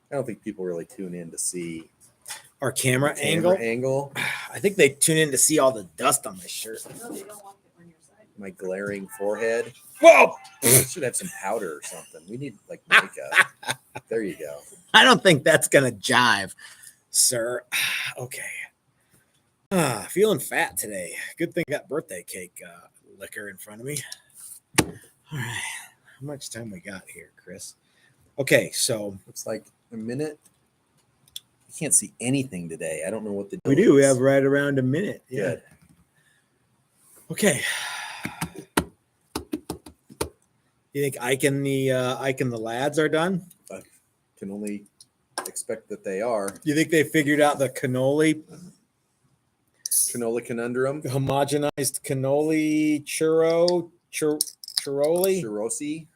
I don't think people really tune in to see our camera the camera angle. I think they tune in to see all the dust on my shirt. No, they don't want it on your side. My glaring forehead. Whoa! I should have some powder or something. We need like makeup. There you go. I don't think that's gonna jive, sir. Okay. Feeling fat today. Good thing I got birthday cake liquor in front of me. All right. How much time we got here, Chris? Okay, so Looks like a minute. I can't see anything today. I don't know what the we deal do. We is. have right around a minute. Yeah. Good. Okay. You think Ike and the lads are done? I can only expect that they are. You think they figured out the cannoli, Conundrum. homogenized cannoli churroli? Churrosi.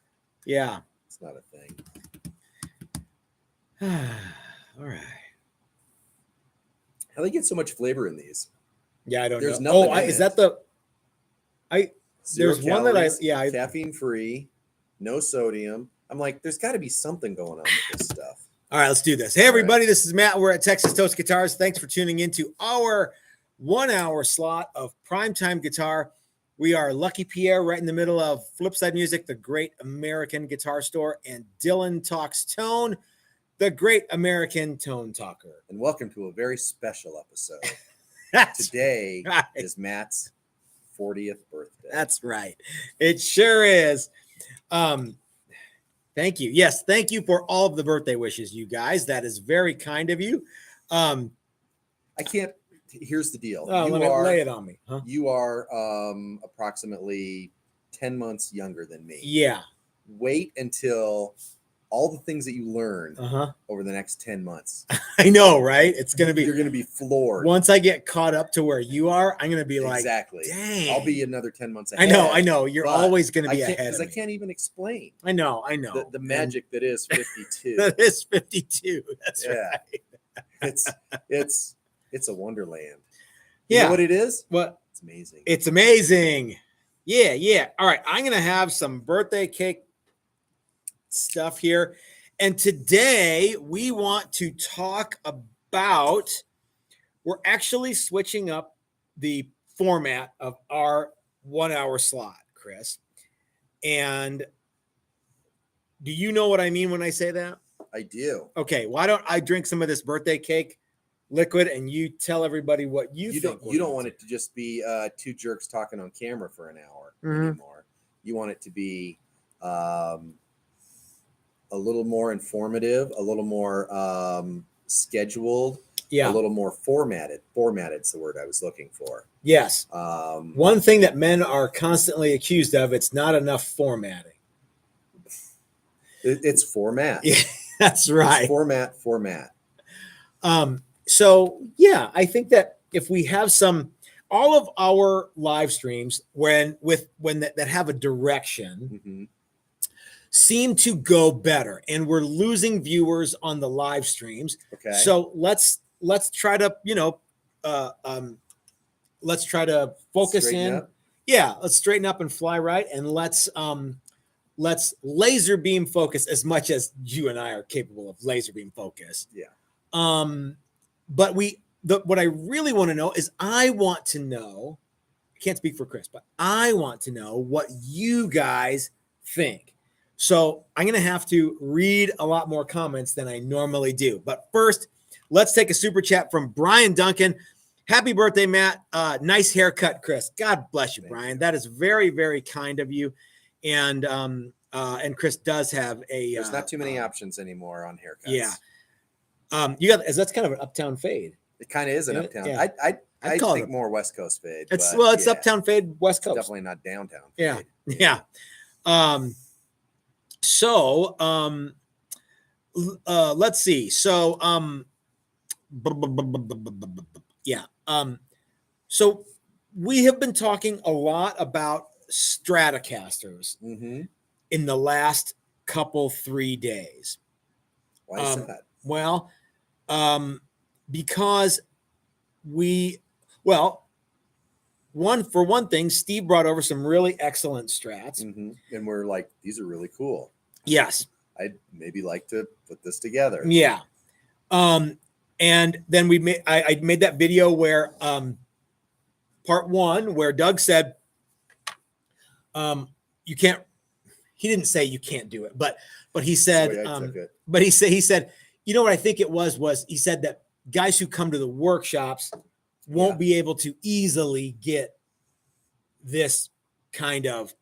Yeah. It's not a thing. All right. How do they get so much flavor in these? Yeah, I don't There's know. nothing in Is it. that the? Zero There's one that I calories, caffeine free, no sodium. I'm like, there's got to be something going on with this stuff. All right, let's do this. Hey, everybody, this is Matt. We're at Texas Toast Guitars. Thanks for tuning into our 1 hour slot of primetime guitar. We are Lucky Pierre right in the middle of Flipside Music, the great American guitar store, and Dylan Talks Tone, the great American tone talker. And welcome to a very special episode. That's Today right. is Matt's 40th birthday. That's right. It sure is. Thank you. Yes, thank you for all of the birthday wishes, you guys. That is very kind of you. I can't. Here's the deal. Oh, let me lay it on me. Huh? You are approximately 10 months younger than me. Yeah. Wait until all the things that you learn Uh-huh. over the next 10 months. I know, right? It's going to be. You're going to be floored. Once I get caught up to where you are, I'm going to be like, exactly. dang. I'll be another 10 months ahead. I know. You're always going to be ahead. Because Of I me. can't even explain I know. the magic that is 52. That is 52. That's Yeah. right. It's a wonderland. Yeah. You know what it is? What? It's amazing. It's amazing. Yeah. All right. I'm going to have some birthday cake stuff here. And today we want to talk about, we're actually switching up the format of our 1 hour slot, Chris. And do you know what I mean when I say that? I do. Okay. Why don't I drink some of this birthday cake liquid and you tell everybody what you think? You don't want it to just be two jerks talking on camera for an hour anymore. You want it to be a little more informative, a little more scheduled, a little more formatted. Formatted's the word I was looking for. Yes. One thing that men are constantly accused of, it's not enough formatting. It's format. Yeah, that's right. It's format. So yeah, I think that if we have all of our live streams when that have a direction seem to go better, and we're losing viewers on the live streams. Okay. So let's try to, let's try to focus Straighten in. up. Yeah, let's straighten up and fly right, and let's laser beam focus as much as you and I are capable of laser beam focus. Yeah. But what I really want to know is I want to know, I can't speak for Chris, but I want to know what you guys think. So I'm going to have to read a lot more comments than I normally do. But first, let's take a super chat from Brian Duncan. Happy birthday, Matt. Nice haircut, Chris. God bless you, Brian. That is very, very kind of you. And Chris does have a. There's not too many options anymore on haircuts. Yeah. That's kind of an uptown fade. It kind of is an uptown. Yeah. I think more West Coast fade. It's yeah, uptown fade, West Coast. Definitely not downtown Yeah. fade. Yeah. Let's see. So yeah. So we have been talking a lot about Stratocasters in the last 3 days. Why is that? Well, because for one thing, Steve brought over some really excellent strats. And we're like, these are really cool. Yes. I'd maybe like to put this together. Yeah. And then I made that video where part one, where Doug said, you can't, he didn't say you can't do it, but he said, but he said, you know what I think it was he said that guys who come to the workshops won't be able to easily get this kind of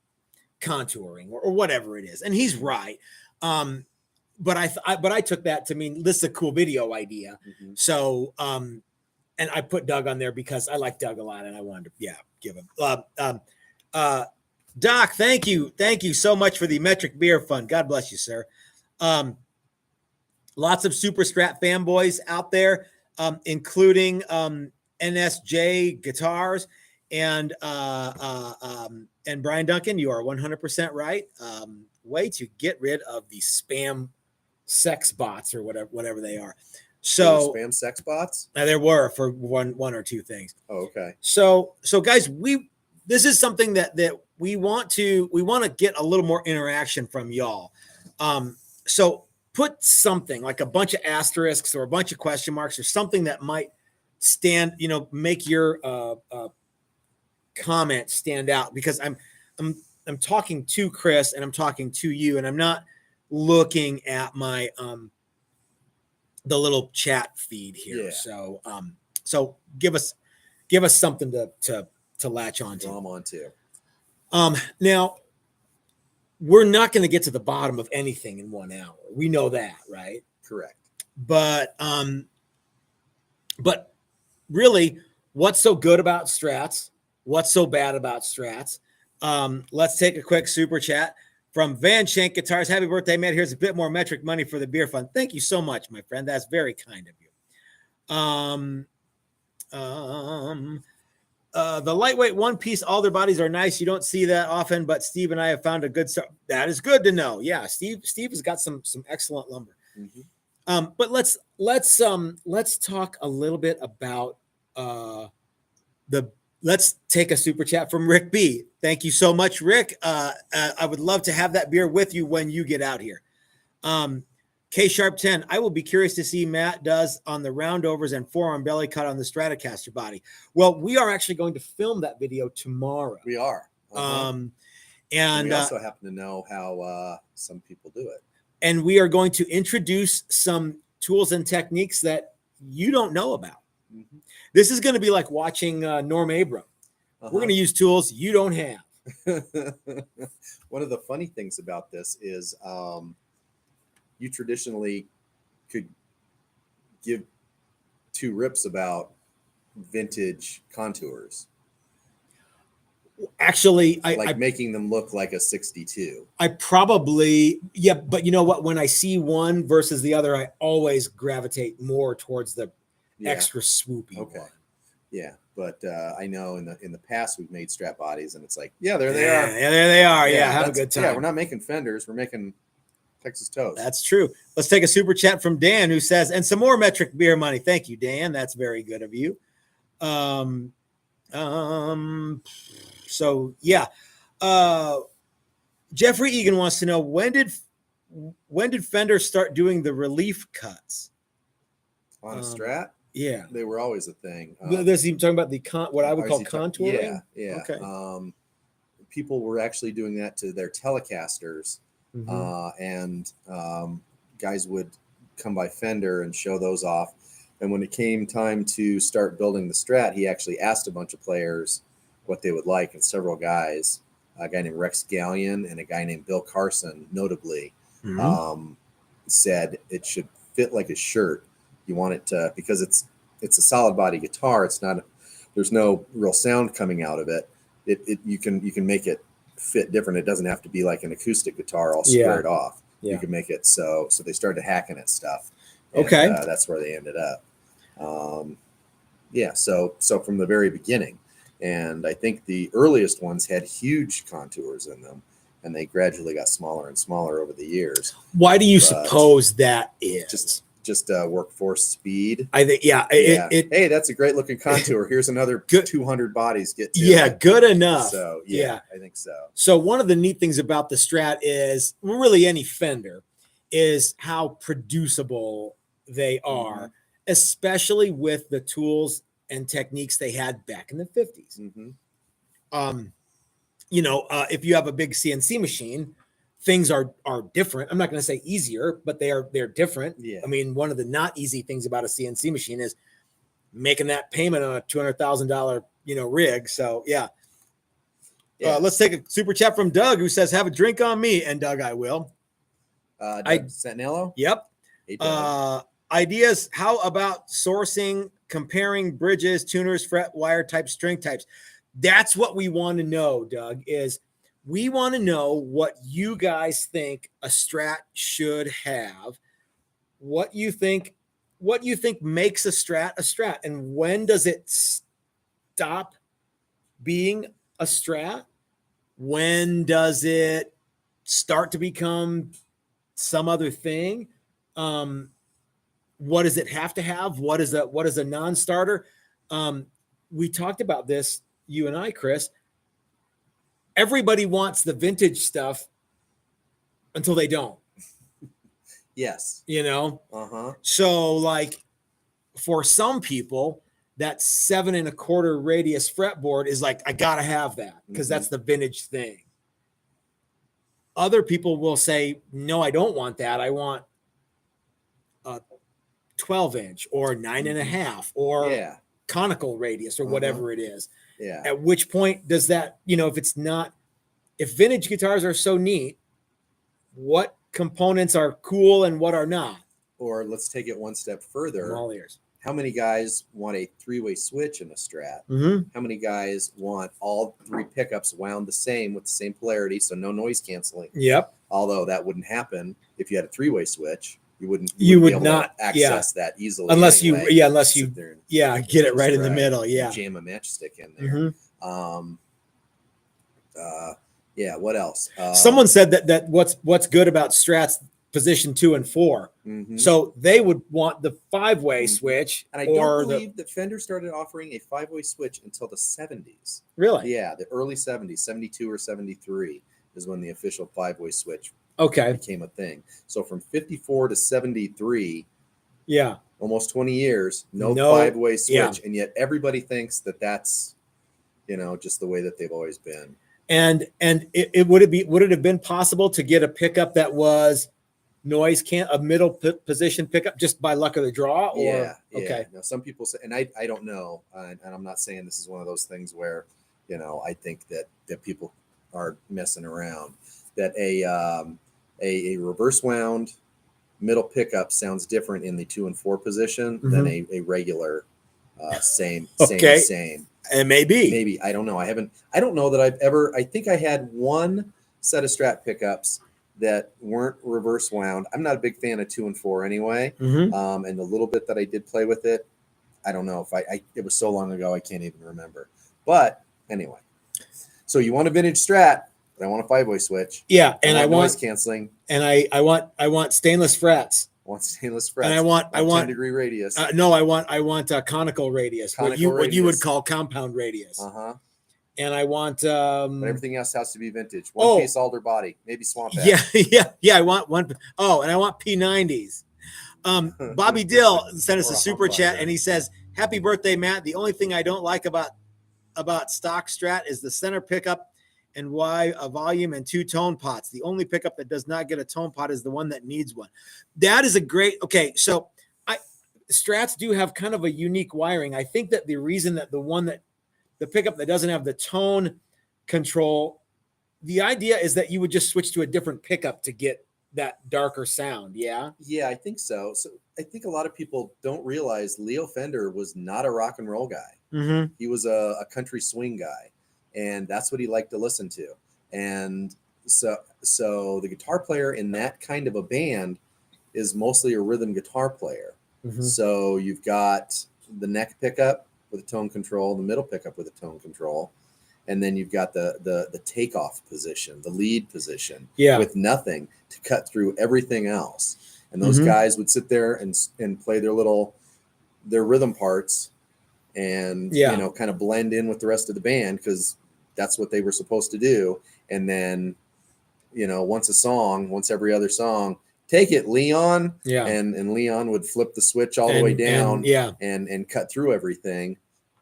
contouring or whatever it is. And he's right. But I took that to mean this is a cool video idea. Mm-hmm. So, and I put Doug on there because I like Doug a lot and I wanted to, give him, Doc, thank you. Thank you so much for the Metric Beer Fund. God bless you, sir. Lots of Super Strat fanboys out there, including NSJ Guitars and Brian Duncan. You are 100% right. Way to get rid of the spam sex bots or whatever they are. So spam sex bots? There were for one or two things. Oh, okay. So guys, this is something that we want to get a little more interaction from y'all. So put something like a bunch of asterisks or a bunch of question marks or something that might stand, make your comment stand out, because I'm talking to Chris and I'm talking to you, and I'm not looking at my the little chat feed here. Yeah. So give us something to latch on to. I'm on to. Now we're not going to get to the bottom of anything in 1 hour. We know that, right? Correct. But really, what's so good about strats? What's so bad about strats? Let's take a quick super chat from Van Shank Guitars. Happy birthday, man. Here's a bit more metric money for the beer fund. Thank you so much, my friend. That's very kind of you. The lightweight one piece alder bodies are nice. You don't see that often, but Steve and I have found a good start. That is good to know. Yeah, Steve has got some excellent lumber. Mm-hmm. But let's talk a little bit about let's take a super chat from Rick B. Thank you so much, Rick. I would love to have that beer with you when you get out here. K Sharp 10. I will be curious to see Matt does on the roundovers and forearm belly cut on the Stratocaster body. Well, we are actually going to film that video tomorrow. We are. Uh-huh. And we also happen to know how some people do it. And we are going to introduce some tools and techniques that you don't know about. Mm-hmm. This is going to be like watching Norm Abram. Uh-huh. We're going to use tools you don't have. One of the funny things about this is you traditionally could give two rips about vintage contours. Actually, I making them look like a 62. I probably, but you know what? When I see one versus the other, I always gravitate more towards the extra swoopy one. Yeah, but I know in the past we've made Strat bodies, and it's like, there they are. Yeah, there they are. Yeah, have a good time. Yeah, we're not making Fenders, we're making Texas Toast. That's true. Let's take a super chat from Dan, who says, and some more metric beer money. Thank you, Dan. That's very good of you. So yeah. Jeffrey Egan wants to know, when did Fender start doing the relief cuts on a Strat? Yeah, they were always a thing. There's even talking about the what I would call contouring. Yeah. Okay. People were actually doing that to their Telecasters. Mm-hmm. And guys would come by Fender and show those off. And when it came time to start building the Strat, he actually asked a bunch of players what they would like. And several guys, a guy named Rex Gallion and a guy named Bill Carson, notably, said it should fit like a shirt. You want it to, because it's a solid body guitar. It's not, there's no real sound coming out of it. You can make it fit different. It doesn't have to be like an acoustic guitar all squared off. You can make it so they started hacking at stuff. And, that's where they ended up. So from the very beginning, and I think the earliest ones had huge contours in them, and they gradually got smaller and smaller over the years. Why do you suppose that is? Just workforce speed. I think, hey, that's a great looking contour. Here's another 200 bodies get to it. Good enough. So I think so. So one of the neat things about the Strat is, really any Fender, is how producible they are, especially with the tools and techniques they had back in the 50s. If you have a big CNC machine, things are different. I'm not going to say easier, but they're different. Yeah. I mean, one of the not easy things about a CNC machine is making that payment on a $200,000 rig. So yeah. Let's take a super chat from Doug, who says, "Have a drink on me." And Doug, I will. Sentinello. Yep. Hey, Doug. Ideas. How about sourcing, comparing bridges, tuners, fret, wire types, string types? That's what we want to know, Doug, is we want to know what you guys think a Strat should have, what you think makes a Strat, and when does it stop being a Strat? When does it start to become some other thing? What does it have to have? What is a non-starter? We talked about this, you and I, Chris. Everybody wants the vintage stuff until they don't. Yes. So like for some people, that 7 1/4 radius fretboard is like, I gotta have that because that's the vintage thing. Other people will say, no, I don't want that. I want a 12-inch or 9 1/2 or conical radius or whatever it is. Yeah. At which point does that, if vintage guitars are so neat, what components are cool and what are not? Or let's take it one step further. I'm all ears. How many guys want a 3-way switch in a Strat? How many guys want all 3 pickups wound the same with the same polarity, so no noise canceling? Yep. Although that wouldn't happen if you had a 3-way switch. You wouldn't be able to access that easily unless anyway. Get it right in the middle. Yeah. Jam a matchstick in there. What else? Someone said that what's good about Strats position 2 and 4. So they would want the 5-way switch. And I don't believe that Fender started offering a 5-way switch until the 70s. Really? Yeah, the early 70s, 72 or 73 is when the official 5-way switch became a thing. So from 54 to 73, almost 20 years, no 5-way switch, and yet everybody thinks that that's just the way that they've always been. And would it have been possible to get a pickup that was a middle position pickup just by luck of the draw? Or okay. Now some people say, and I don't know, and I'm not saying this is one of those things where I think that people are messing around. That a reverse wound middle pickup sounds different in the 2 and 4 position than a regular same. And maybe I don't know. I don't know that I've ever. I think I had one set of Strat pickups that weren't reverse wound. I'm not a big fan of 2 and 4 anyway. And the little bit that I did play with it, I don't know if it was so long ago I can't even remember. But anyway, so you want a vintage Strat, but I want a 5-way switch. Yeah, and I want noise canceling. And I want stainless frets. And I want 10-degree radius. No, I want a conical radius. What you would call compound radius. And I want but everything else has to be vintage. One piece alder body, maybe swamp ash. Yeah. I want one. Oh, and I want P90s. Bobby Dill sent us a super chat, and he says, "Happy birthday, Matt. The only thing I don't like about stock Strat is the center pickup and why a volume and 2 tone pots. The only pickup that does not get a tone pot is the one that needs one." That is a great. Okay, so Strats do have kind of a unique wiring. I think that the reason that the pickup that doesn't have the tone control, the idea is that you would just switch to a different pickup to get that darker sound. Yeah, I think so. So I think a lot of people don't realize Leo Fender was not a rock and roll guy. He was a country swing guy, and that's what he liked to listen to. And so the guitar player in that kind of a band is mostly a rhythm guitar player. So you've got the neck pickup with a tone control, the middle pickup with a tone control, and then you've got the takeoff position, the lead position, with nothing to cut through everything else. And those guys would sit there and play their rhythm parts and kind of blend in with the rest of the band because that's what they were supposed to do. And then once every other song, take it, Leon. Yeah. And Leon would flip the switch all the way down yeah. and cut through everything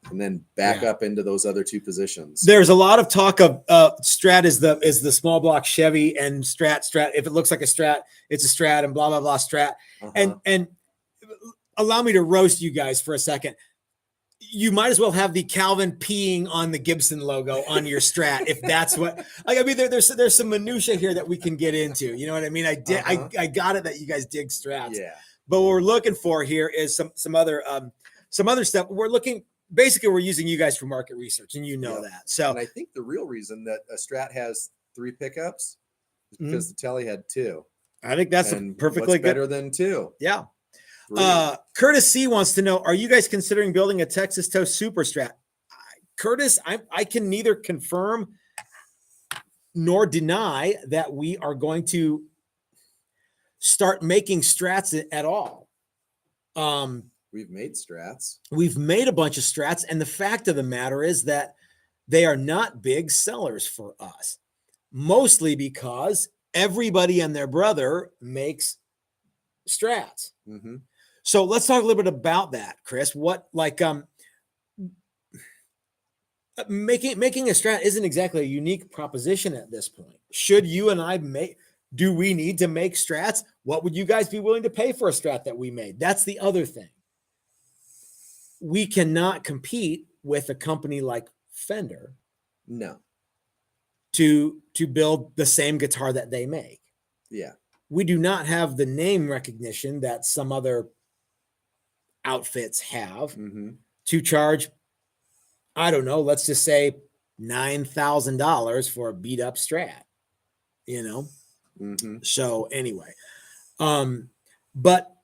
and then back up into those other two positions. There's a lot of talk of Strat is the small block Chevy, and Strat. If it looks like a Strat, it's a Strat, and blah blah blah Strat. And allow me to roast you guys for a second. You might as well have the Calvin peeing on the Gibson logo on your Strat, if that's what. Like, I mean, there's some minutia here that we can get into. You know what I mean? I got it that you guys dig Strats. Yeah. But what we're looking for here is some other stuff. Basically, we're using you guys for market research, and you know that. So, and I think the real reason that a Strat has 3 pickups is because the Telly had 2. I think that's perfectly better than 2. Yeah. Curtis C wants to know: are you guys considering building a Texas Toe Super Strat? Curtis, I can neither confirm nor deny that we are going to start making Strats at all. We've made Strats. We've made a bunch of Strats, and the fact of the matter is that they are not big sellers for us, mostly because everybody and their brother makes Strats. Mm-hmm. So let's talk a little bit about that, Chris. What, like, making a Strat isn't exactly a unique proposition at this point. Should you and I do we need to make Strats? What would you guys be willing to pay for a Strat that we made? That's the other thing. We cannot compete with a company like Fender. No. To build the same guitar that they make. Yeah. We do not have the name recognition that some other outfits have to charge, I don't know, let's just say $9,000 for a beat up Strat, you know? So anyway, but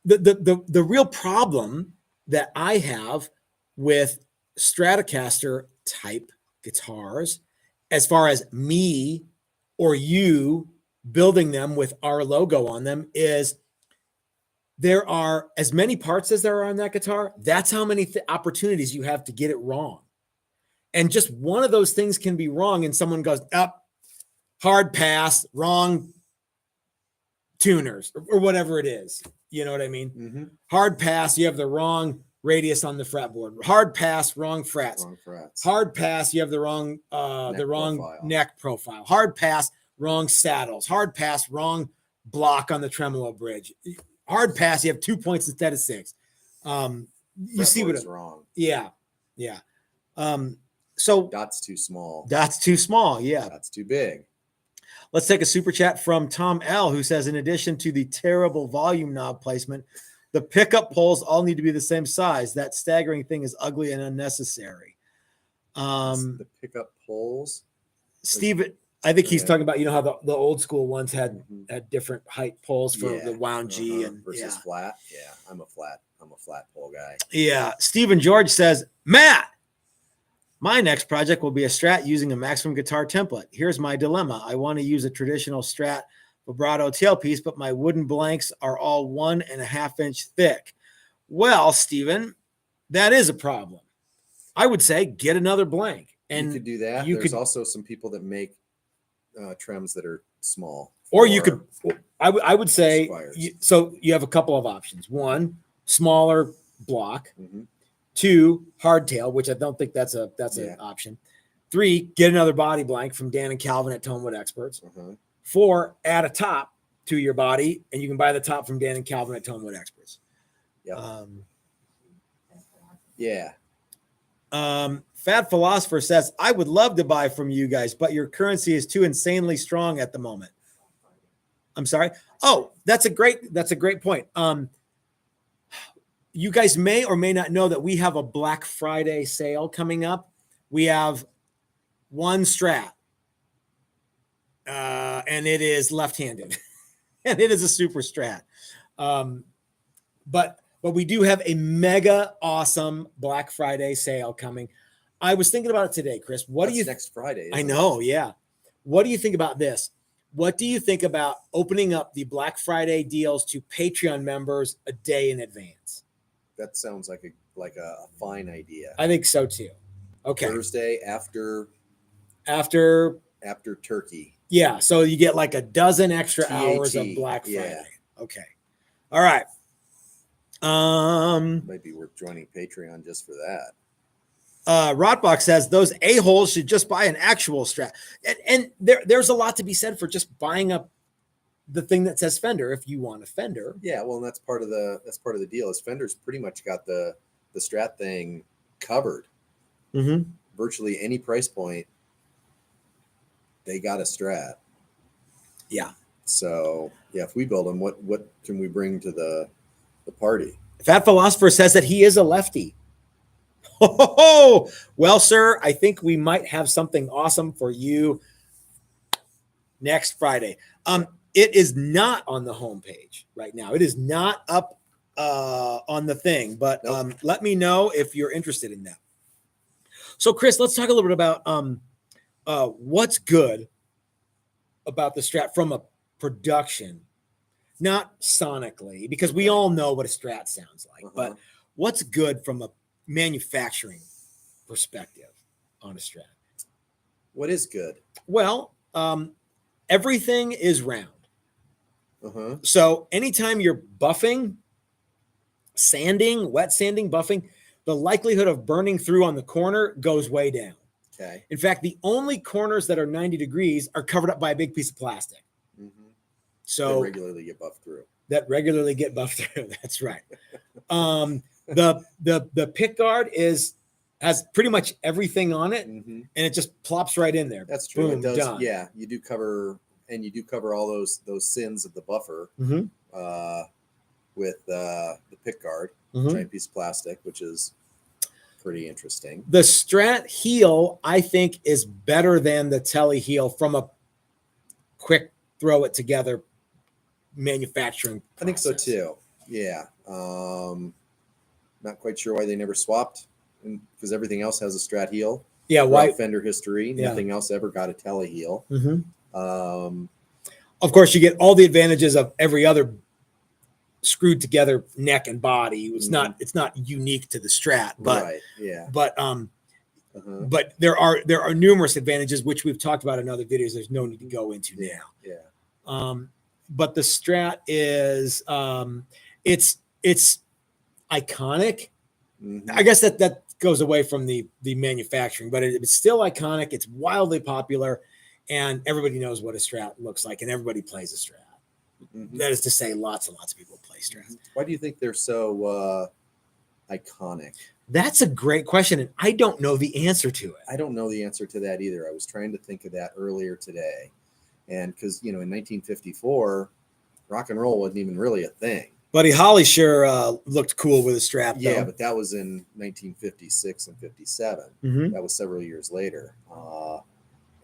the real problem that I have with Stratocaster type guitars, as far as me or you building them with our logo on them, is there are as many parts as there are on that guitar. That's how many opportunities you have to get it wrong. And just one of those things can be wrong, and someone goes, up, hard pass, wrong tuners, or whatever it is. You know what I mean? Hard pass, you have the wrong radius on the fretboard. Hard pass, wrong frets. Hard pass, you have the wrong neck profile. Hard pass, wrong saddles. Hard pass, wrong block on the tremolo bridge. Hard pass, you have 2 points instead of 6. You see what is wrong. Yeah. So that's too small. That's too small. Yeah. That's too big. Let's take a super chat from Tom L, who says, in addition to the terrible volume knob placement, the pickup poles all need to be the same size. That staggering thing is ugly and unnecessary. The pickup poles. Steve, I think he's talking about, you know, how the old school ones had different height poles for the wound G and versus flat. Yeah, I'm a flat pole guy. Yeah. Stephen George says, Matt, my next project will be a Strat using a Maximum guitar template. Here's my dilemma. I want to use a traditional Strat vibrato tailpiece, but my wooden blanks are all 1.5 inch thick. Well, Stephen, that is a problem. I would say get another blank. And you could do that. There's also some people that make trims that are small. Or you could, I would say, so you have a couple of options. One, smaller block. 2, hardtail, which I don't think that's an option. 3, get another body blank from Dan and Calvin at Tonewood Experts. 4, add a top to your body, and you can buy the top from Dan and Calvin at Tonewood Experts. Fat Philosopher says, I would love to buy from you guys, but your currency is too insanely strong at the moment. I'm sorry. Oh, that's a great point. You guys may or may not know that we have a Black Friday sale coming up. We have one Strat, and it is left-handed, and it is a super Strat. But we do have a mega awesome Black Friday sale coming. I was thinking about it today, Chris. That's next Friday? I know, yeah. What do you think about this? What do you think about opening up the Black Friday deals to Patreon members a day in advance? That sounds like a fine idea. I think so too. Okay. Thursday after Turkey. Yeah, so you get like a dozen extra TAT, hours of Black yeah. Friday. Okay. All right. Might be worth joining Patreon just for that. Rotbox says those a-holes should just buy an actual Strat. And there's a lot to be said for just buying up the thing that says Fender if you want a Fender. Yeah, well, and that's part of the deal. Is Fender's pretty much got the Strat thing covered. Mm-hmm. Virtually any price point, they got a Strat. Yeah. So yeah, if we build them, what can we bring to the party? Fat Philosopher says that he is a lefty. Oh, well, sir, I think we might have something awesome for you next Friday. It is not on the homepage right now. It is not up on the thing, but Nope. Let me know if you're interested in that. So, Chris, let's talk a little bit about what's good about the Strat from a production, not sonically, because we all know what a Strat sounds like, but what's good from a manufacturing perspective on a Strat? What is good? Well, everything is round. Uh-huh. So anytime you're buffing, sanding, wet sanding, buffing, the likelihood of burning through on the corner goes way down. Okay. In fact, the only corners that are 90 degrees are covered up by a big piece of plastic. Mm-hmm. So They regularly get buffed through. That's right. The pick guard has pretty much everything on it, Mm-hmm. and it just plops right in there. That's true. Boom, It does. done. Yeah, you do cover all those sins of the buffer Mhm. with the pick guard, Mhm. giant piece of plastic, which is pretty interesting. The Strat heel, I think, is better than the Tele heel from a quick throw it together manufacturing process. I think so too. Yeah. Not quite sure why they never swapped, because everything else has a Strat heel. Yeah, why? Fender history. Yeah. Nothing else ever got a Tele heel. Mhm. Um, Of course, you get all the advantages of every other screwed together neck and body. It's not unique to the Strat, but right. Yeah. but but there are numerous advantages which we've talked about in other videos. There's no need to go into now. Yeah. But the Strat is it's iconic. Mhm. I guess that goes away from the manufacturing, but it's still iconic. It's wildly popular, and everybody knows what a Strat looks like, and everybody plays a Strat. Mhm. That is to say, lots and lots of people play Strats. Why do you think they're so iconic? That's a great question, and I don't know the answer to it. I don't know the answer to that either. I was trying to think of that earlier today, and because in 1954, rock and roll wasn't even really a thing. Buddy Holly sure looked cool with a Strat. Yeah, though. but that was in 1956 and 57. Mhm. That was several years later.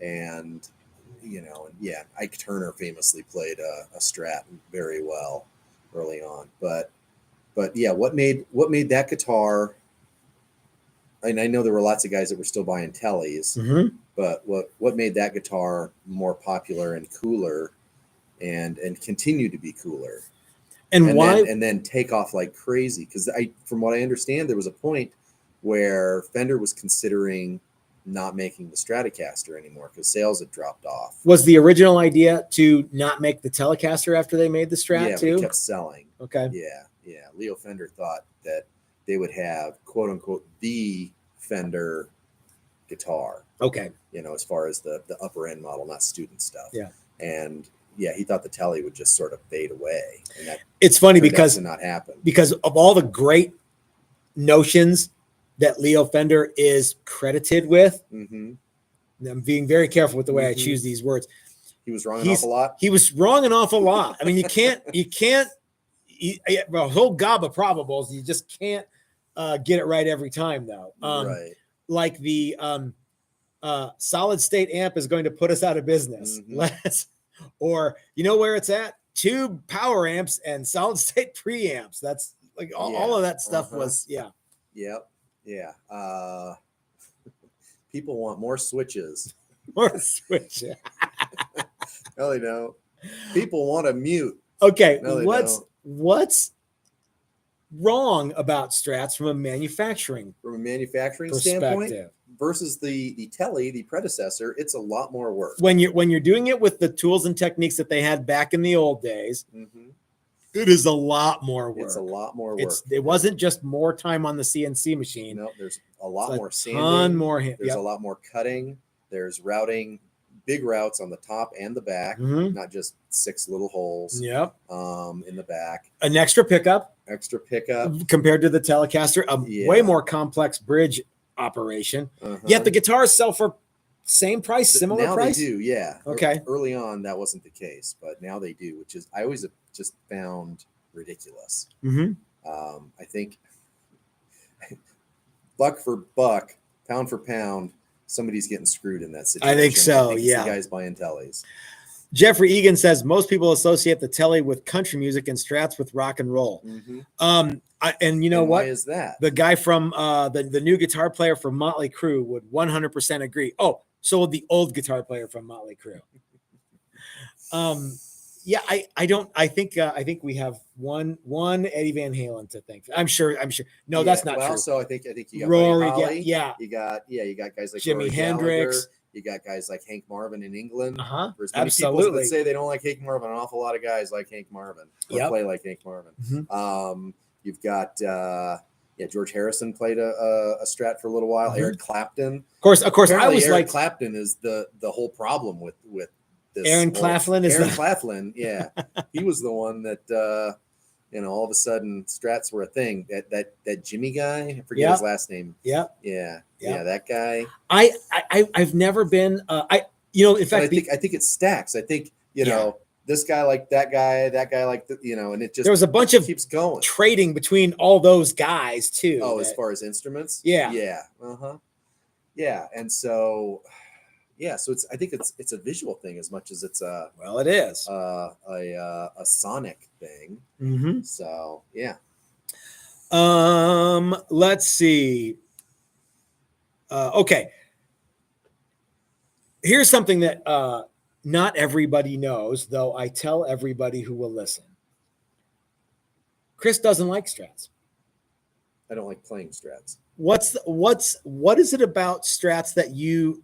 And Ike Turner famously played a Strat very well early on. But yeah, what made that guitar? And I know there were lots of guys that were still buying Teles, Mhm. but what made that guitar more popular and cooler, and continue to be cooler? And why? Then take off like crazy, because from what I understand, there was a point where Fender was considering not making the Stratocaster anymore because sales had dropped off. Was the original idea to not make the Telecaster after they made the Strat Yeah, too? they kept selling. Okay. Yeah. Leo Fender thought that they would have quote unquote the Fender guitar. Okay. As far as the upper end model, not student stuff. Yeah. And yeah, he thought the Tele would just sort of fade away, and that It's funny turned out because to not happen. because of all the great notions that Leo Fender is credited with. Mm-hmm. And I'm being very careful with the way I Mhm. choose these words. He was wrong an awful lot. He was wrong an awful lot. I mean, you can't a whole gob of probables. You just can't get it right every time, though. Right. Like the solid state amp is going to put us out of business. Mhm. Or you know where it's at? Tube power amps and solid state preamps. That's like all of that stuff was Yep. Yeah. People want more switches. more switch. No, they don't. People want a mute. Okay, No, they what's wrong about Strats from a manufacturing From a manufacturing perspective? standpoint, versus the Telly, the predecessor, it's a lot more work. When you're doing it with the tools and techniques that they had back in the old days, Mm-hmm. it is a lot more work. It's a lot more work. It wasn't just more time on the CNC machine. No, there's a lot more sanding. Ton more. There's a lot more cutting. There's routing, big routes on the top and the back, Mhm. not just 6 little holes. Yep. In the back. An extra pickup compared to the Telecaster, way more complex bridge operation. Uh-huh. Yet the guitars sell for same price, similar now price. They do, yeah. Okay. Early on, that wasn't the case, but now they do, which is I always just found ridiculous. Mm-hmm. I think buck for buck, pound for pound, somebody's getting screwed in that situation. I think so. It's yeah. the guys buying Tellys. Jeffrey Egan says most people associate the Telly with country music and Strats with rock and roll. Mm-hmm. And you know what? Why is that? The guy from the new guitar player from Motley Crue would 100% agree. Oh, so would the old guitar player from Motley Crue. Yeah, I think we have one Eddie Van Halen to thank. I'm sure. No, Yeah, that's not well, true. So I think you got Rory, Buddy Holly. yeah. You got guys like Jimi Rory Hendrix. Gallagher. You got guys like Hank Marvin in England. There's many people Absolutely. that say they don't like Hank Marvin. An awful lot of guys like Hank Marvin or play like Hank Marvin. Mm-hmm. You've got George Harrison played a Strat for a little while. Mm-hmm. Eric Clapton. Of course. Apparently I was Eric like Clapton is the whole problem with this. Aaron Claflin is Aaron Claflin. Yeah, he was the one that all of a sudden Strats were a thing. That Jimmy guy, I forget his last name. Yeah, that guy. I've never been. In fact, I think it stacks. I think this guy like that guy like and it just there was a bunch of keeps going trading between all those guys too. Oh, as far as instruments, yeah, and so. Yeah, so I think it's a visual thing as much as it's it is a sonic thing. Mm-hmm. So yeah. Let's see. Okay. Here's something that not everybody knows, though I tell everybody who will listen. Chris doesn't like Strats. I don't like playing Strats. What is it about Strats that you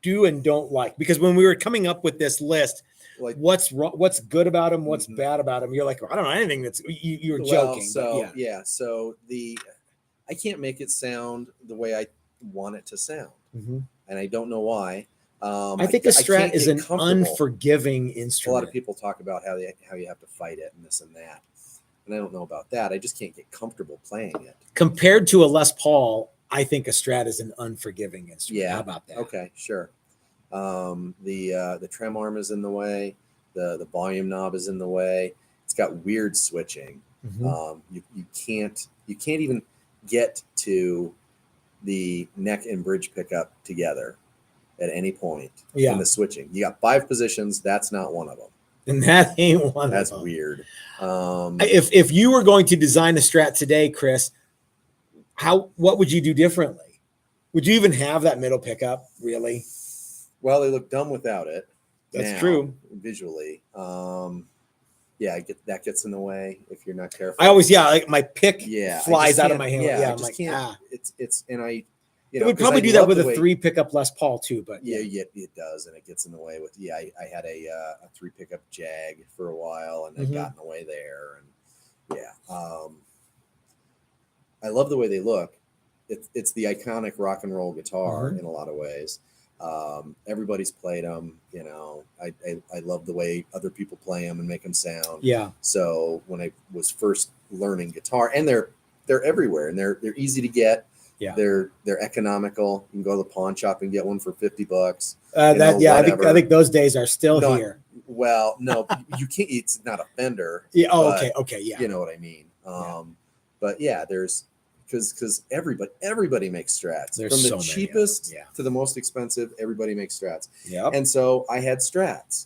do and don't like? Because when we were coming up with this list, like what's good about them, what's bad about them, you're like, I don't know anything that's you're joking. So so I can't make it sound the way I want it to sound, and I don't know why. I think a Strat is an unforgiving instrument. A lot of people talk about how you have to fight it and this and that, and I don't know about that. I just can't get comfortable playing it. Compared to a Les Paul, I think a Strat is an unforgiving instrument. Yeah. How about that? Okay, sure. The trem arm is in the way. The volume knob is in the way. It's got weird switching. You can't even get to the neck and bridge pickup together at any point in the switching. You got 5 positions. That's not one of them. And that ain't one That's of them. weird. If you were going to design a Strat today, Chris, what would you do differently? Would you even have that middle pickup, really? Well, they look dumb without it. That's true. Visually. That gets in the way if you're not careful. I always, like my pick flies out of my hand. Yeah, I just can't. It's and I, it would probably do that with a 3 pickup Les Paul too, but it does, and it gets in the way with. I had a 3 pickup Jag for a while, and it got in the way there, and I love the way they look. It's the iconic rock and roll guitar in a lot of ways. Everybody's played them. I love the way other people play them and make them sound. Yeah. So when I was first learning guitar, and they're everywhere, and they're easy to get. Yeah. They're economical. You can go to the pawn shop and get one for $50. I think those days are still here. Well, no, you can't. It's not a Fender. Yeah. Oh, okay. Yeah. You know what I mean. But there's because everybody makes Strats. There's from the so cheapest to the most expensive. Everybody makes Strats. Yeah. And so I had Strats,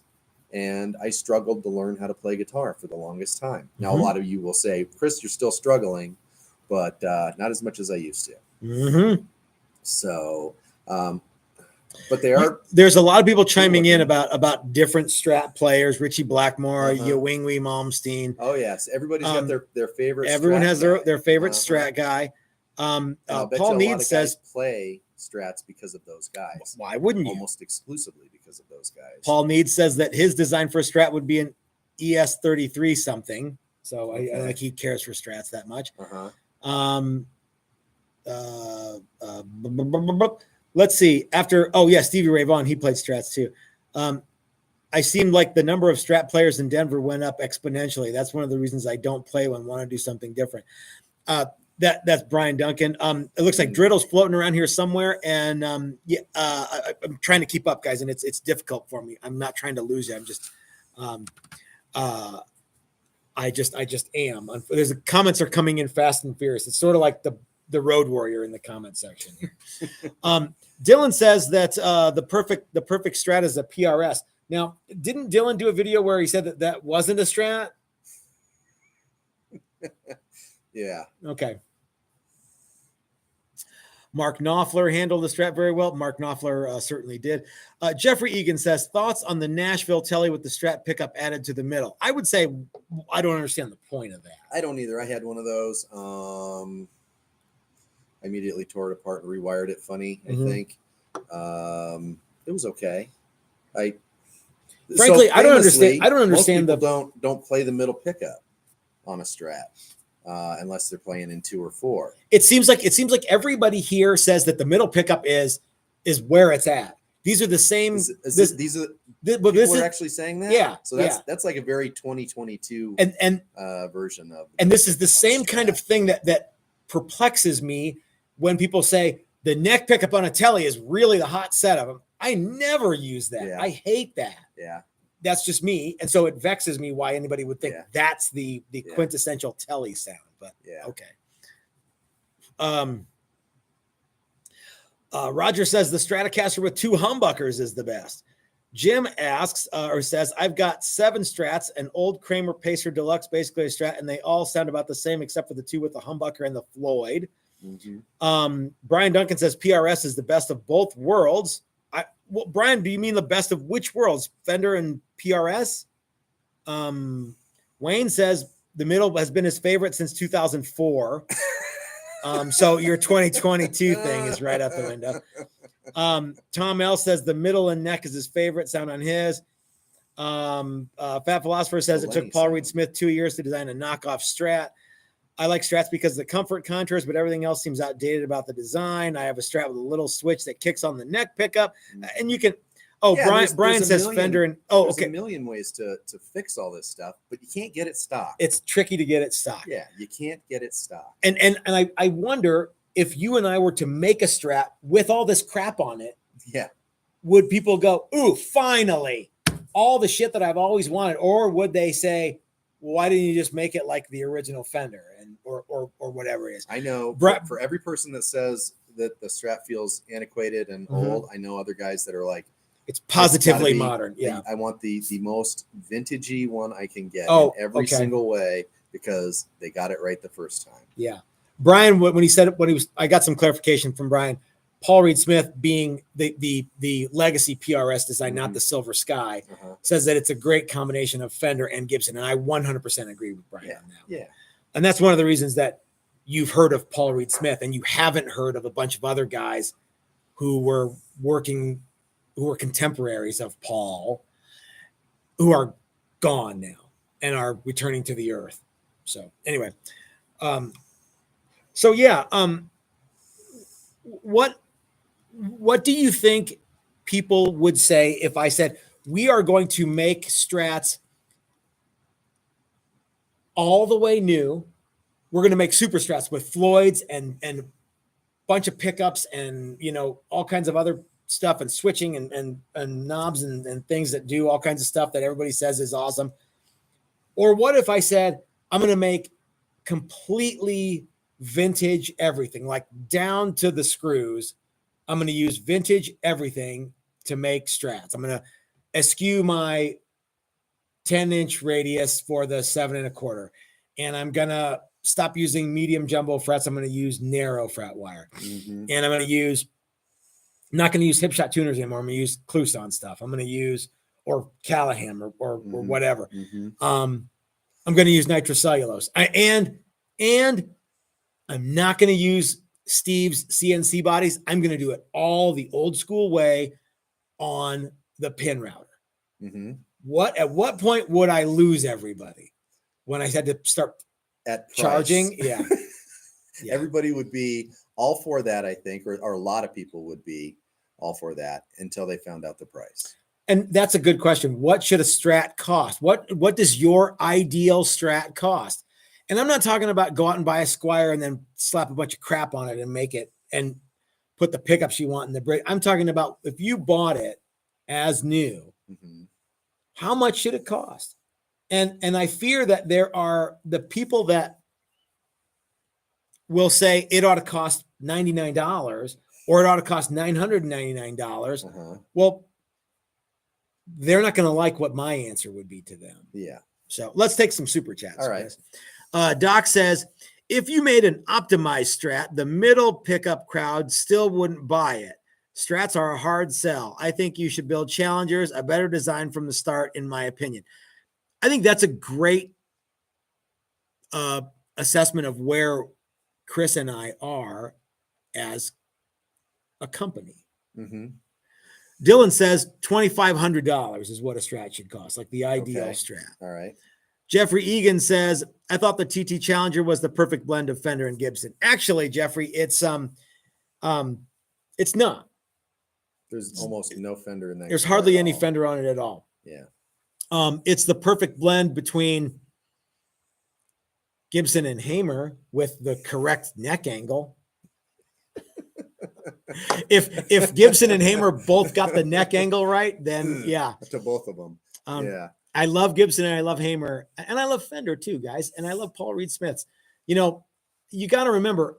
and I struggled to learn how to play guitar for the longest time. Now a lot of you will say, Chris, you're still struggling, but not as much as I used to. So, but they are. There's a lot of people chiming in about different Strat players. Richie Blackmore, Yngwie Malmsteen. Oh yes, everybody's got their favorite. Everyone Strat has guy. their favorite Strat guy. And I'll bet Paul you a lot Mead of says, guys play Strats because of those guys. why wouldn't you? Almost exclusively because of those guys. Paul Mead says that his design for a Strat would be an ES33 something. So I don't think he cares for Strats that much. Let's see. Stevie Ray Vaughan, he played Strats too. I seemed like the number of Strat players in Denver went up exponentially. That's one of the reasons I don't play when I want to do something different. That's Brian Duncan. It looks like Driddle's floating around here somewhere, and I'm trying to keep up, guys, and it's difficult for me. I'm not trying to lose you. I'm just, I just am. There's comments are coming in fast and furious. It's sort of like the Road Warrior in the comment section here. Dylan says that the perfect Strat is a PRS. Now, didn't Dylan do a video where he said that wasn't a Strat? Yeah. Okay. Mark Knopfler handled the Strat very well. Mark Knopfler certainly did. Jeffrey Egan says, thoughts on the Nashville Telly with the Strat pickup added to the middle? I would say I don't understand the point of that. I don't either. I had one of those. I immediately tore it apart and rewired it funny, I think. It was okay. Frankly, I don't understand. Most people don't play the middle pickup on a Strat unless they're playing in 2 or 4. It seems like everybody here says that the middle pickup is where it's at. These are the same. People are actually saying that. Yeah. So that's like a very 2022 version of. And this is the same kind of thing that perplexes me when people say the neck pickup on a Telly is really the hot set of them. I never use that. Yeah. I hate that. Yeah. That's just me. And so it vexes me why anybody would think that's the quintessential Telly sound. But okay. Roger says the Stratocaster with 2 humbuckers is the best. Jim asks or says, I've got 7 Strats, an old Kramer Pacer Deluxe, basically a Strat, and they all sound about the same except for the 2 with the humbucker and the Floyd. Brian Duncan says PRS is the best of both worlds. Brian, do you mean the best of which worlds? Fender and PRS? Wayne says the middle has been his favorite since 2004. So your 2022 thing is right out the window. Tom L says the middle and neck is his favorite sound on his. Fat Philosopher says it took Paul Reed Smith 2 years to design a knockoff Strat. I like Strats because of the comfort contours, but everything else seems outdated about the design. I have a Strat with a little switch that kicks on the neck pickup, and you can. Brian says Fender and there's a million ways to fix all this stuff, but you can't get it stock. It's tricky to get it stock. Yeah, you can't get it stock. And I wonder if you and I were to make a Strat with all this crap on it. Yeah. Would people go, ooh, finally, all the shit that I've always wanted, or would they say, why didn't you just make it like the original Fender or whatever it is? I know for every person that says that the Strat feels antiquated and old, I know other guys that are like, it's positively modern. Yeah. I want the most vintagey one I can get in every single way because they got it right the first time. Yeah. Brian, when he said it, I got some clarification from Brian. Paul Reed Smith being the legacy PRS design, not the Silver Sky, says that it's a great combination of Fender and Gibson. And I 100% agree with Brian on that. Yeah. And that's one of the reasons that you've heard of Paul Reed Smith and you haven't heard of a bunch of other guys who were contemporaries of Paul, who are gone now and are returning to the earth. So anyway, what do you think people would say if I said we are going to make Strats all the way new? We're going to make super Strats with Floyds and bunch of pickups and all kinds of other stuff and switching and knobs and things that do all kinds of stuff that everybody says is awesome. Or what if I said I'm going to make completely vintage everything, like down to the screws? I'm going to use vintage everything to make Strats. I'm going to eschew my 10-inch radius for the 7 1/4, and I'm going to stop using medium jumbo frets. I'm going to use narrow fret wire, and I'm going to not going to use Hipshot tuners anymore. I'm going to use Kluson stuff. I'm going to use or Callahan or whatever. I'm going to use nitrocellulose, and I'm not going to use Steve's CNC bodies, I'm going to do it all the old school way on the pin router. Mm-hmm. At what point would I lose everybody? When I had to start At price. charging? Yeah. Yeah. Everybody would be all for that, I think, or a lot of people would be all for that until they found out the price. And that's a good question. What should a Strat cost? What does your ideal Strat cost? And I'm not talking about go out and buy a Squire and then slap a bunch of crap on it and make it and put the pickups you want in the brake. I'm talking about if you bought it as new, Mm-hmm. how much should it cost? And I fear that there are the people that will say it ought to cost $99 or it ought to cost $999. Uh-huh. Well, they're not going to like what my answer would be to them. Yeah. So let's take some super chats. All right. Doc says, if you made an optimized Strat, the middle pickup crowd still wouldn't buy it. Strats are a hard sell. I think you should build Challengers, a better design from the start, in my opinion. I think that's a great assessment of where Chris and I are as a company. Mm-hmm. Dylan says $2,500 is what a Strat should cost, like the ideal Okay. Strat. All right. Jeffrey Egan says, I thought the TT Challenger was the perfect blend of Fender and Gibson. Actually, Jeffrey, it's not. There's almost no Fender in that. There's guitar hardly at any all. Fender on it at all. Yeah. It's the perfect blend between Gibson and Hamer with the correct neck angle. If Gibson and Hamer both got the neck angle right, then yeah. To both of them. Yeah. I love Gibson and I love Hamer and I love Fender too, guys. And I love Paul Reed Smith's. You know, you got to remember,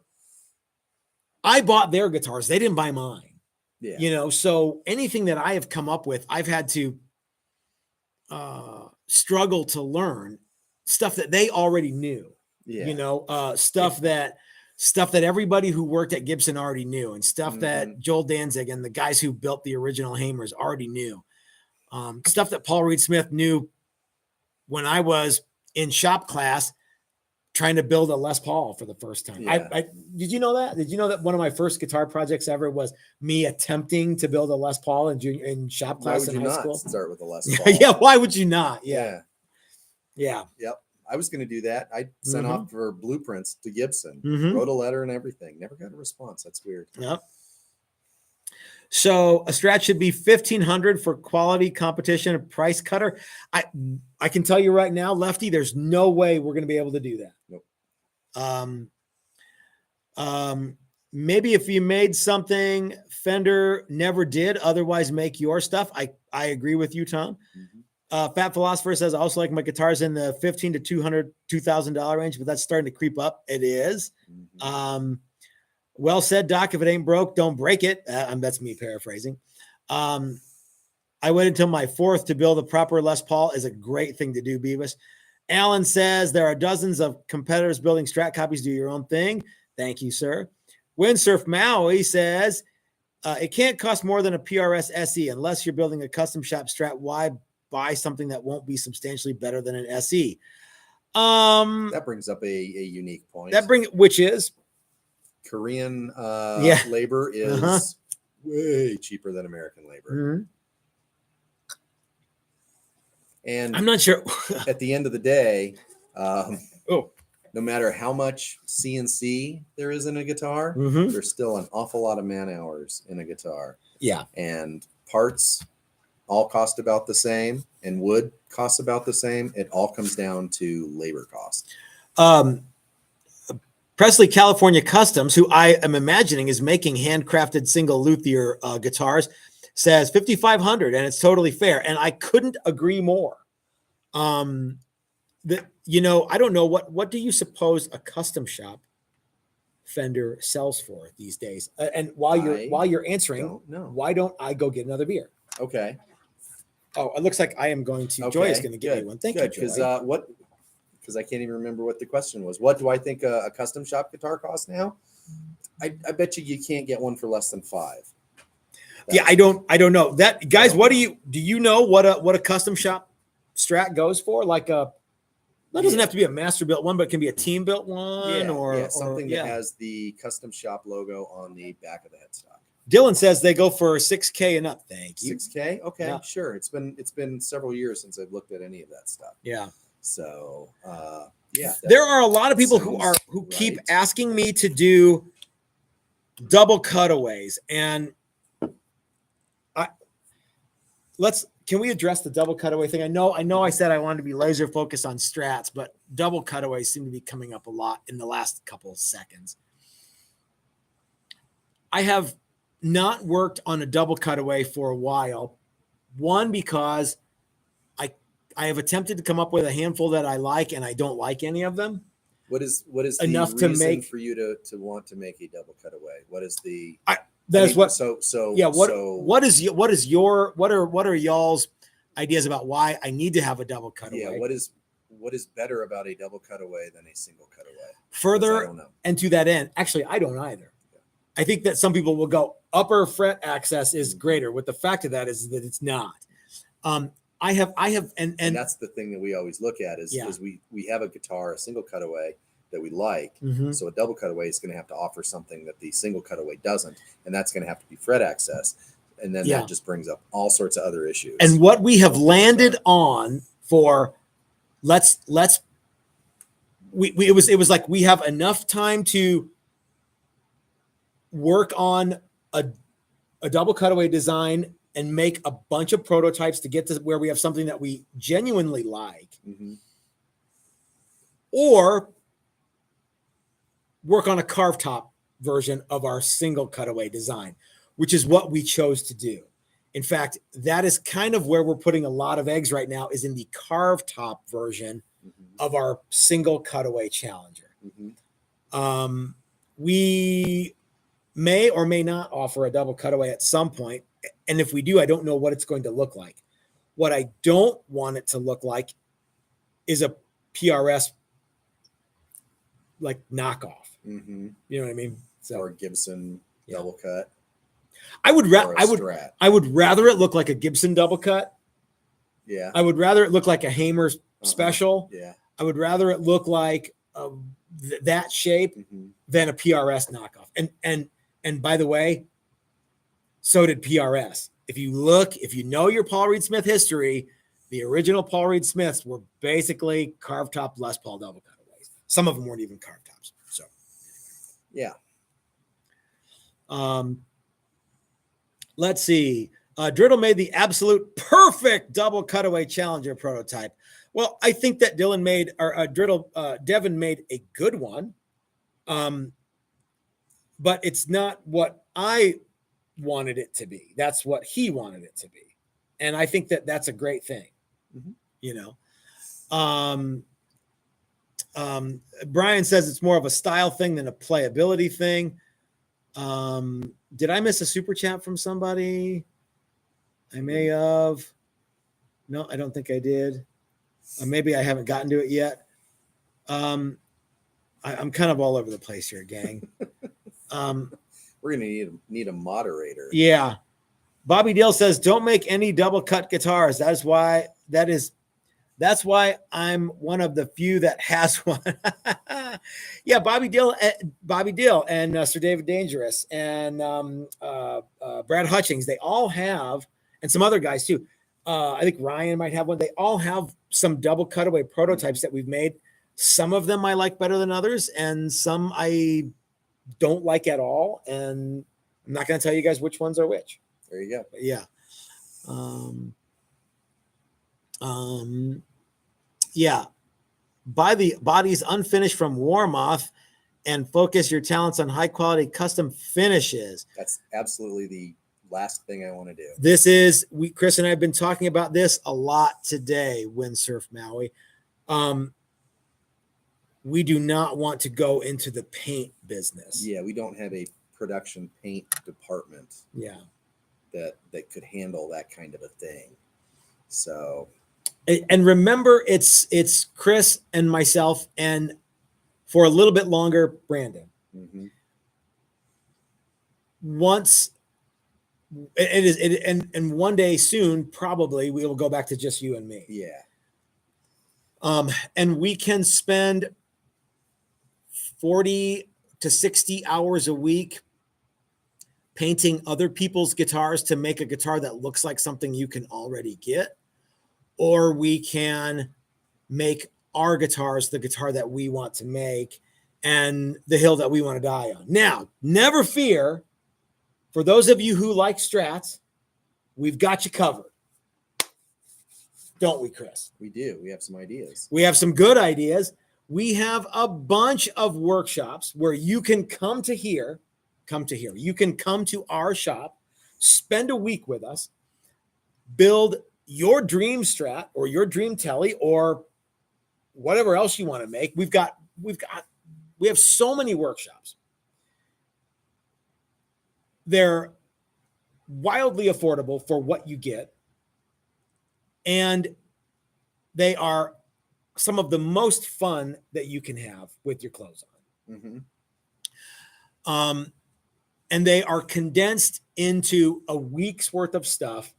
I bought their guitars. They didn't buy mine. Yeah. You know, so anything that I have come up with, I've had to struggle to learn stuff that they already knew. Yeah. You know, stuff that everybody who worked at Gibson already knew, and stuff that Joel Danzig and the guys who built the original Hamers already knew. Stuff that Paul Reed Smith knew when I was in shop class trying to build a Les Paul for the first time. Yeah. Did you know that? Did you know that one of my first guitar projects ever was me attempting to build a Les Paul in shop class in high school? Start with a Les Paul. Yeah, why would you not? Yeah. Yep. I was going to do that. I sent off for blueprints to Gibson, wrote a letter and everything. Never got a response. That's weird. Yep. So a Strat should be $1,500 for quality competition, a price cutter. I can tell you right now, Lefty, there's no way we're going to be able to do that. Nope. Maybe if you made something Fender never did, otherwise make your stuff. I agree with you, Tom. Fat Philosopher says, I also like my guitars in the $1,500 to $2,000 range, but that's starting to creep up. It is. Well said, Doc. If it ain't broke, don't break it. That's me paraphrasing. I waited until my fourth to build a proper Les Paul is a great thing to do, Beavis. Alan says there are dozens of competitors building Strat copies. Do your own thing. Thank you, sir. Windsurf Maui says it can't cost more than a PRS SE unless you're building a custom shop Strat. Why buy something that won't be substantially better than an SE? That brings up a unique point. Which is Korean labor is way cheaper than American labor. And I'm not sure. At the end of the day, no matter how much CNC there is in a guitar, there's still an awful lot of man hours in a guitar. Yeah. And parts all cost about the same, and wood costs about the same. It all comes down to labor cost. Presley California Customs, who I am imagining is making handcrafted single luthier guitars, says $5,500, and it's totally fair. And I couldn't agree more. I don't know what do you suppose a custom shop Fender sells for these days? And while you're answering, why don't I go get another beer? Okay. Oh, it looks like I am going to. Joy is going to give me one. Thank you, Joy. Because I can't even remember what the question was. What do I think a custom shop guitar costs now? I bet you can't get one for less than $5,000. Yeah, I don't know that, guys. What do you know what a custom shop Strat goes for? Like a That doesn't have to be a master built one, but it can be a team built one or something or, that has the custom shop logo on the back of the headstock. Dylan says they go for 6K and up. Thank you. 6K. Okay, Yeah. sure. It's been several years since I've looked at any of that stuff. Yeah. So yeah, There are a lot of people who keep asking me to do double cutaways, and can we address the double cutaway thing? I know I said I wanted to be laser focused on strats, but double cutaways seem to be coming up a lot in the last couple of seconds. I have not worked on a double cutaway for a while. One, because I have attempted to come up with a handful that I like, and I don't like any of them. What is enough the to reason make for you to want to make a double cutaway? What is the what are y'all's ideas about why I need to have a double cutaway? Yeah, what is better about a double cutaway than a single cutaway? Further, and to that end, actually, I don't either. I think that some people will go upper fret access is greater. What the fact of that is that it's not. I have, and that's the thing that we always look at is we have a guitar, a single cutaway that we like. Mm-hmm. So a double cutaway is going to have to offer something that the single cutaway doesn't, and that's going to have to be fret access. And then that just brings up all sorts of other issues. And what we have landed on for it was like we have enough time to work on a double cutaway design and make a bunch of prototypes to get to where we have something that we genuinely like, or work on a carved top version of our single cutaway design, which is what we chose to do. In fact, that is kind of where we're putting a lot of eggs right now, is in the carved top version of our single cutaway Challenger. We may or may not offer a double cutaway at some point. And if we do, I don't know what it's going to look like. What I don't want it to look like is a PRS like knockoff. You know what I mean? So, or Gibson double cut. I would rather it look like a Gibson double cut. Yeah. I would rather it look like a Hamer special. Yeah. I would rather it look like that shape than a PRS knockoff. And by the way, so did PRS. If you know your Paul Reed Smith history, the original Paul Reed Smiths were basically carved top Les Paul double cutaways. Some of them weren't even carved tops. So, yeah. Let's see. Driddle made the absolute perfect double cutaway Challenger prototype. Well, I think that Devin made a good one. But it's not what I wanted it to be. That's what he wanted it to be. And I think that that's a great thing. You know, Brian says it's more of a style thing than a playability thing. Did I miss a super chat from somebody? I may have. No, I don't think I did. Maybe I haven't gotten to it yet. I'm kind of all over the place here, gang. We're gonna need a moderator. Yeah. Bobby Deal says, don't make any double cut guitars. That's why I'm one of the few that has one. Yeah, Bobby Deal and Sir David Dangerous and Brad Hutchings, they all have, and some other guys too. I think Ryan might have one. They all have some double cutaway prototypes that we've made. Some of them I like better than others, and some I don't like at all. And I'm not going to tell you guys which ones are which. There you go. But yeah. Yeah. Buy the bodies unfinished from Warmoth and focus your talents on high quality custom finishes. That's absolutely the last thing I want to do. Chris and I have been talking about this a lot today, Windsurf Maui. We do not want to go into the paint business. Yeah, we don't have a production paint department. Yeah. That could handle that kind of a thing. So, and remember, it's Chris and myself, and for a little bit longer, Brandon. Once it is, and one day soon, probably we will go back to just you and me. Yeah. And we can spend 40 to 60 hours a week painting other people's guitars to make a guitar that looks like something you can already get. Or we can make our guitars the guitar that we want to make and the hill that we want to die on. Now, never fear. For those of you who like Strats, we've got you covered. Don't we, Chris? We do. We have some ideas. We have some good ideas. We have a bunch of workshops where you can come to here. You can come to our shop, spend a week with us, build your dream Strat or your dream Telly or whatever else you want to make. We have so many workshops. They're wildly affordable for what you get. And they are some of the most fun that you can have with your clothes on. Mm-hmm. And they are condensed into a week's worth of stuff.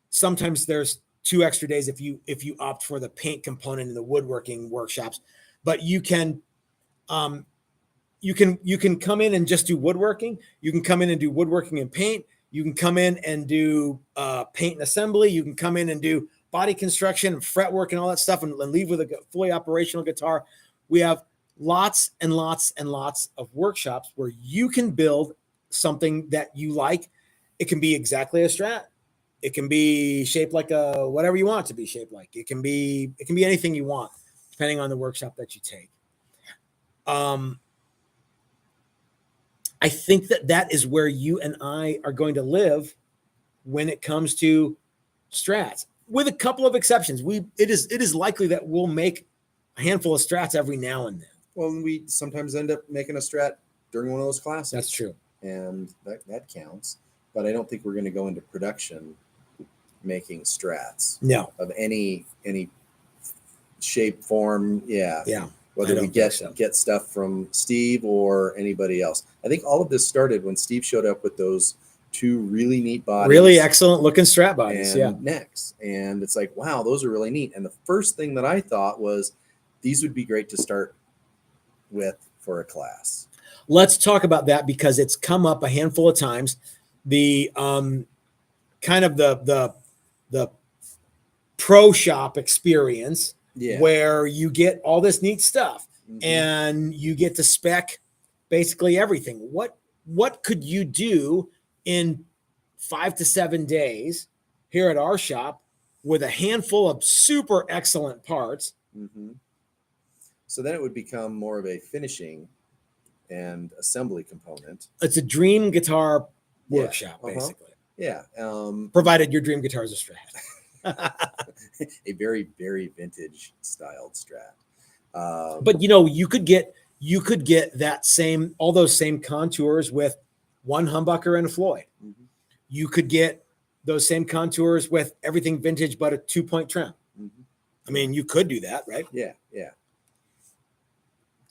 Sometimes there's 2 extra days if you opt for the paint component in the woodworking workshops, but you can come in and just do woodworking. You can come in and do woodworking and paint. You can come in and do paint and assembly. You can come in and do body construction and fretwork and all that stuff and leave with a fully operational guitar. We have lots and lots and lots of workshops where you can build something that you like. It can be exactly a Strat. It can be shaped like a whatever you want it to be shaped like. It can be anything you want, depending on the workshop that you take. I think that is where you and I are going to live when it comes to Strats, with a couple of exceptions. It is likely that we'll make a handful of Strats every now and then. Well, we sometimes end up making a Strat during one of those classes. That's true. And that counts. But I don't think we're going to go into production making Strats. No. Of any shape, form. Yeah. Yeah. Whether we get stuff from Steve or anybody else. I think all of this started when Steve showed up with those 2 really neat bodies. Really excellent looking Strat bodies. And necks. And it's like, wow, those are really neat. And the first thing that I thought was these would be great to start with for a class. Let's talk about that because it's come up a handful of times. The kind of the pro shop experience where you get all this neat stuff and you get to spec basically everything. What could you do in 5 to 7 days here at our shop with a handful of super excellent parts? Mm-hmm. So then it would become more of a finishing and assembly component. It's a dream guitar workshop, basically. Yeah. Provided your dream guitar is a Strat. A very, very vintage styled Strat. But you could get all those same contours with one humbucker and a Floyd. Mm-hmm. You could get those same contours with everything vintage but a 2-point trim. Mm-hmm. I mean, you could do that, right? Yeah.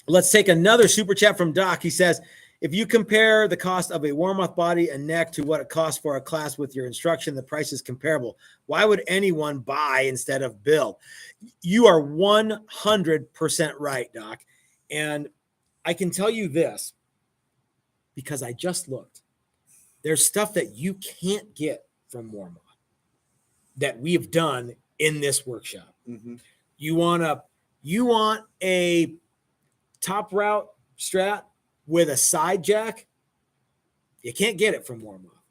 Let's take another super chat from Doc. He says, if you compare the cost of a Warmoth body and neck to what it costs for a class with your instruction, the price is comparable. Why would anyone buy instead of build? You are 100% right, Doc. And I can tell you this because I just looked. There's stuff that you can't get from Warmoth that we have done in this workshop. Mm-hmm. You want a top route Strat with a side jack, you can't get it from Warmoth.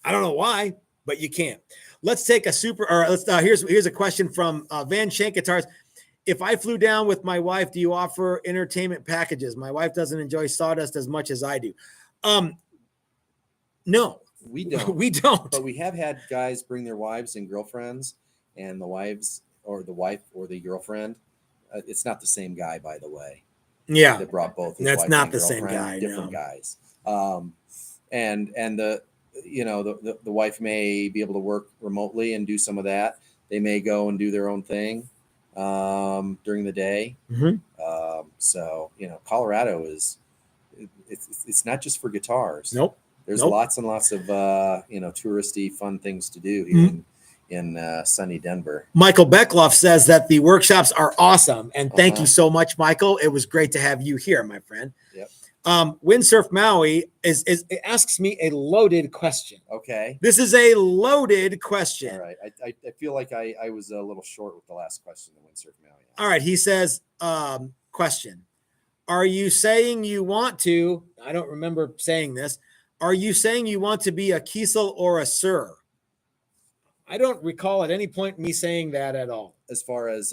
I don't know why, but you can't. Let's take here's a question from Van Shank Guitars. If I flew down with my wife, do you offer entertainment packages? My wife doesn't enjoy sawdust as much as I do. No, we don't. We don't. But we have had guys bring their wives and girlfriends, and the wife or the girlfriend. It's not the same guy, by the way. Yeah, that brought both. That's wife not and the same guy. Different guys. And the wife may be able to work remotely and do some of that. They may go and do their own thing during the day. Mm-hmm. So Colorado it's not just for guitars. Nope. There's lots and lots of touristy fun things to do here in sunny Denver. Michael Beckloff says that the workshops are awesome. And thank you Uh-huh. so much, Michael. It was great to have you here, my friend. Yep. Windsurf Maui it asks me a loaded question. Okay. This is a loaded question. All right. I feel like I was a little short with the last question that Windsurf Maui asked. All right. He says, question. Are you saying you want to, I don't remember saying this. Are you saying you want to be a Kiesel or a Sir? I don't recall at any point me saying that at all. As far as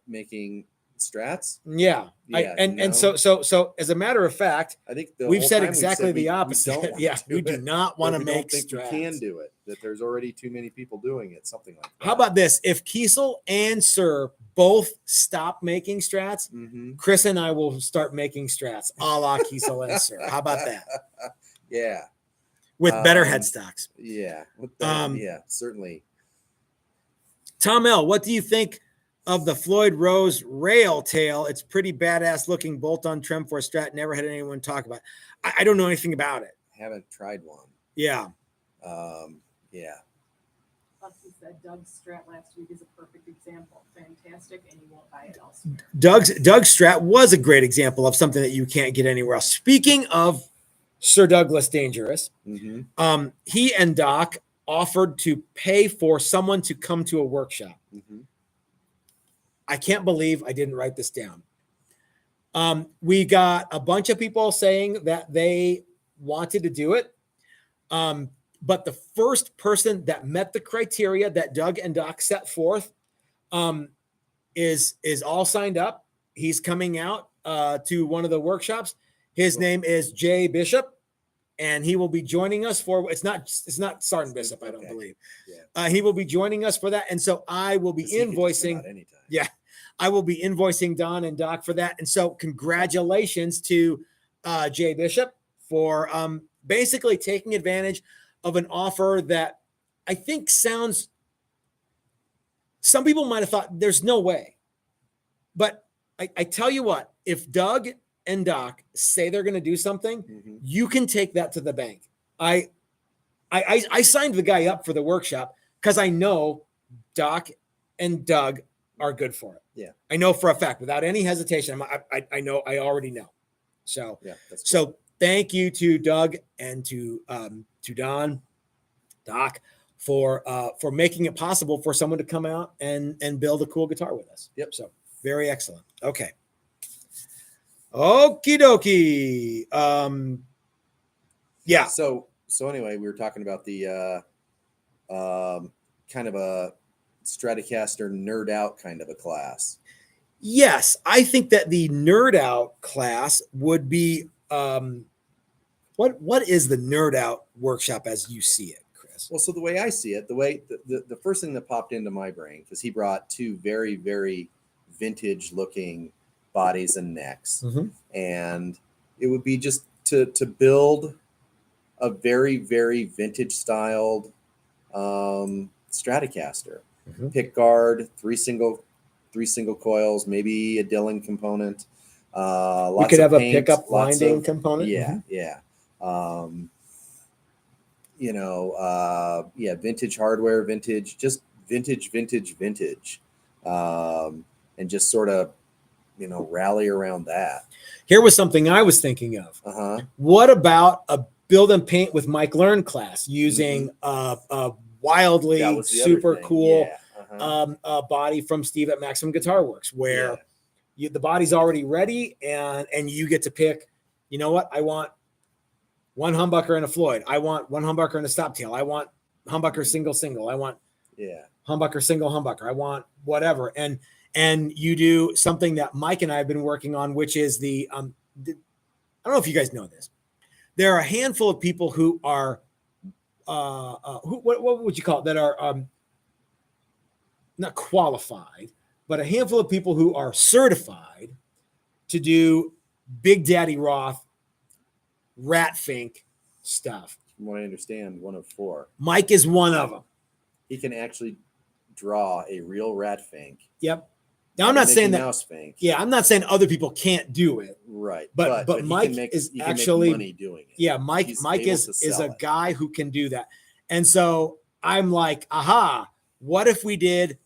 making strats, Yeah. And so as a matter of fact, I think we've whole said time exactly said the we opposite. don't want Yeah, to do we do it, not want to but we make don't think strats. we can do it. That there's already too many people doing it. Something like that. How about this? If Kiesel and Sir both stop making strats, Mm-hmm. Chris and I will start making strats a la Kiesel and Sir. How about that? Yeah. With better headstocks. Yeah. With that, yeah. Certainly. Tom L., what do you think of the Floyd Rose rail tail? It's pretty badass looking bolt-on trem for a Strat. Never had anyone talk about it. I don't know anything about it. Haven't tried one. Yeah. Yeah. Bucky said Doug's Strat last week is a perfect example. Fantastic, and you won't buy it elsewhere. Doug's Strat was a great example of something that you can't get anywhere else. Speaking of Sir Douglas Dangerous, Mm-hmm. he and Doc offered to pay for someone to come to a workshop. Mm-hmm. I can't believe I didn't write this down. We got a bunch of people saying that they wanted to do it. But the first person that met the criteria that Doug and Doc set forth is all signed up. He's coming out to one of the workshops. His name is Jay Bishop, and he will be joining us for it's not Sergeant Bishop, I don't believe. Yeah. He will be joining us for that, and so I will be invoicing. Yeah, I will be invoicing Don and Doc for that, and so congratulations to Jay Bishop for basically taking advantage of an offer that I think sounds. Some people might have thought there's no way, but I tell you what, if Doug and Doc say they're going to do something, Mm-hmm. you can take that to the bank. I signed the guy up for the workshop because I know Doc and Doug are good for it. Yeah, I know for a fact, without any hesitation. I know. I already know. So yeah. That's so thank you to Doug and to Don, Doc, for making it possible for someone to come out and build a cool guitar with us. Yep. So very excellent. Okay. Okie dokie. Yeah. So anyway, we were talking about the kind of a Stratocaster nerd out kind of a class. Yes, I think that the nerd out class would be what is the nerd out workshop as you see it, Chris? Well, so the way I see it, the first thing that popped into my brain, because he brought two very, very vintage looking bodies and necks, and it would be just to build a very, very vintage styled Stratocaster. Pick guard, three single coils, maybe a Dylan component. We could have a pickup winding component. Yeah. Vintage hardware, vintage, and just sort of, rally around that. Here was something I was thinking of. What about a build and paint with Mike Learn class using a wildly super cool body from Steve at Maximum Guitar Works, where the body's already ready and you get to pick, you know what? I want one humbucker and a Floyd. I want one humbucker and a stop tail. I want humbucker single. I want humbucker single humbucker. I want whatever. And you do something that Mike and I have been working on, which is I don't know if you guys know this. There are a handful of people who are what would you call it? That are not qualified, but a handful of people who are certified to do Big Daddy Roth, Rat Fink stuff. From what I understand, one of four. Mike is one of them. He can actually draw a real Rat Fink. Yep. Now I'm not saying that. Mouse Fink. Yeah, I'm not saying other people can't do it. Right. But Mike is actually money doing it. Yeah, Mike is a guy who can do that. And so I'm like, aha, what if we did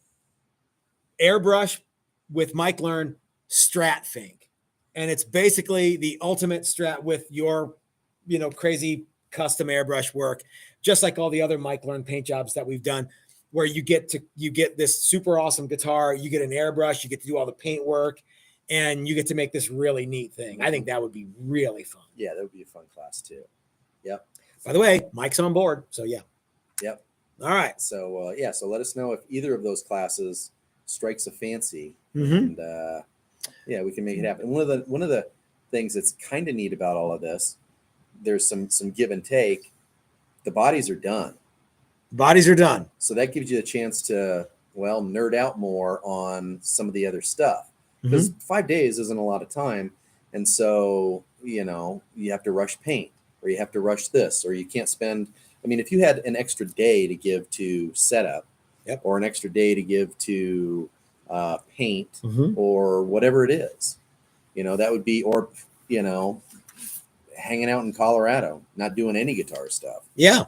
airbrush with Mike Learn Strat Fink? And it's basically the ultimate Strat with your, crazy custom airbrush work, just like all the other Mike Learn paint jobs that we've done, where you get this super awesome guitar, you get an airbrush, you get to do all the paint work, and you get to make this really neat thing. I think that would be really fun. Yeah, that would be a fun class too. Yep. By the way, Mike's on board. So yeah. Yep. All right. So so let us know if either of those classes strikes a fancy, Mm-hmm. and we can make it happen. One of the things that's kind of neat about all of this, there's some give and take. The bodies are done. Bodies are done. So that gives you a chance to nerd out more on some of the other stuff, because 5 days isn't a lot of time, and so you have to rush paint, or you have to rush this, or you can't spend. I mean, if you had an extra day to give to setup, Yep. or an extra day to give to paint, Mm-hmm. or whatever it is, that would be, or hanging out in Colorado, not doing any guitar stuff. Yeah.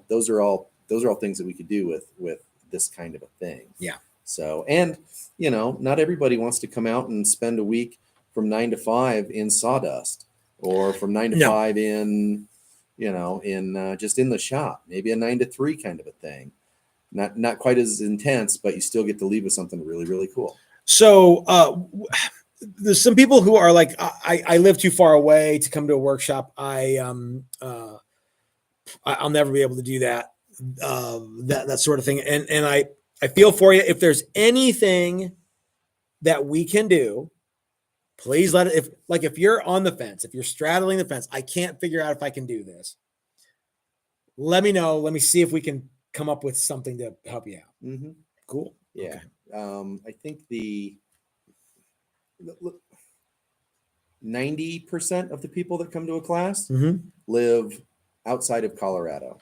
Those are all things that we could do with this kind of a thing. Yeah. So, and not everybody wants to come out and spend a week from 9 to 5 in sawdust, or from 9 to No. 5 in just in the shop. Maybe a 9 to 3 kind of a thing. Not quite as intense, but you still get to leave with something really, really cool. So there's some people who are like, I live too far away to come to a workshop. I'll never be able to do that, that sort of thing. And I feel for you. If there's anything that we can do, please let it, if you're on the fence, if you're straddling the fence, I can't figure out if I can do this. Let me know. Let me see if we can come up with something to help you out. Mm-hmm. Cool. Yeah. Okay. I think 90% of the people that come to a class Mm-hmm. live outside of Colorado.